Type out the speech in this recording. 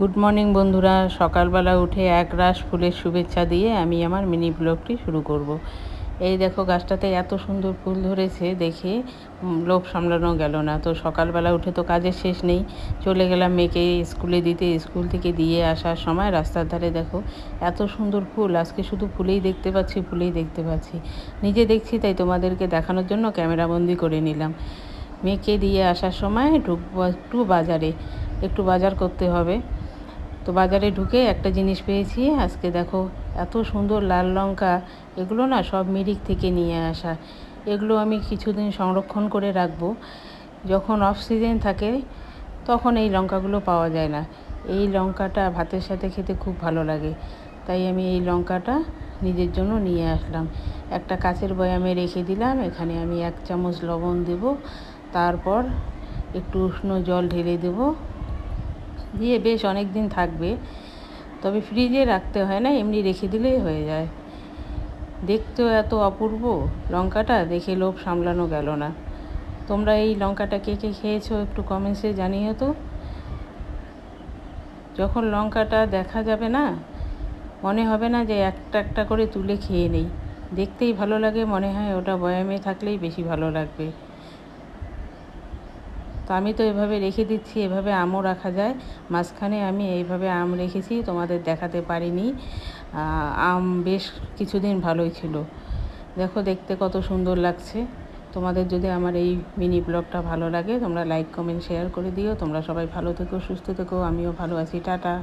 Good morning বন্ধুরা, সকালবেলা উঠে একরাশ ফুলের শুভেচ্ছা দিয়ে আমি আমার মিনি ব্লগটি শুরু করব। এই দেখো, গাছটাতে এত সুন্দর ফুল ধরেছে, দেখে লোভ সামলানো গেল না। তো সকালবেলা উঠে তো কাজের শেষ নেই, চলে গেলাম মেয়েকে স্কুলে দিতে। স্কুল থেকে দিয়ে আসার সময় রাস্তার ধারে দেখো এত সুন্দর ফুল, আজকে শুধু ফুলেই দেখতে পাচ্ছি, ফুলেই দেখতে পাচ্ছি। নিজে দেখছি তাই তোমাদেরকে দেখানোর জন্য ক্যামেরাবন্দি করে নিলাম। মেয়েকে দিয়ে আসার সময় ঢুকবো একটু বাজারে, একটু বাজার করতে হবে। তো বাজারে ঢুকে একটা জিনিস পেয়েছি। আজকে দেখো এত সুন্দর লাল লঙ্কা, এগুলো না সব মিরিক থেকে নিয়ে আসা। এগুলো আমি কিছুদিন সংরক্ষণ করে রাখবো। যখন অফ সিজন থাকে তখন এই লঙ্কাগুলো পাওয়া যায় না। এই লঙ্কাটা ভাতের সাথে খেতে খুব ভালো লাগে, তাই আমি এই লঙ্কাটা নিজের জন্য নিয়ে আসলাম। একটা কাচের বয়ামে রেখে দিলাম। এখানে আমি 1 চামচ লবণ দেব, তারপর একটু উষ্ণ জল ঢেলে দেবো, দিয়ে বেশ অনেক দিন থাকবে। তবে ফ্রিজে রাখতে হয় না, এমনি রেখে দিলেই হয়ে যায়। দেখতেও এত অপূর্ব লঙ্কাটা, দেখে লোভ সামলানো গেল না। তোমরা এই লঙ্কাটা কে কে খেয়েছো একটু কমেন্টসে জানিও তো। যখন লঙ্কাটা দেখা যাবে না, মনে হবে না যে একটা একটা করে তুলে খেয়ে নেই। দেখতেই ভালো লাগে, মনে হয় ওটা বয়ামে থাকলেই বেশি ভালো লাগবে। তো আমি তো এভাবে রেখে দিচ্ছি। এভাবে আমও রাখা যায়। মাঝখানে আমি এইভাবে আম রেখেছি, তোমাদের দেখাতে পারিনি। আম বেশ কিছুদিন ভালোই ছিল। দেখো দেখতে কত সুন্দর লাগছে। তোমাদের যদি আমার এই মিনি ব্লগটা ভালো লাগে, তোমরা লাইক কমেন্ট শেয়ার করে দিও। তোমরা সবাই ভালো থেকো, সুস্থ থেকো। আমিও ভালো আছি। টাটা।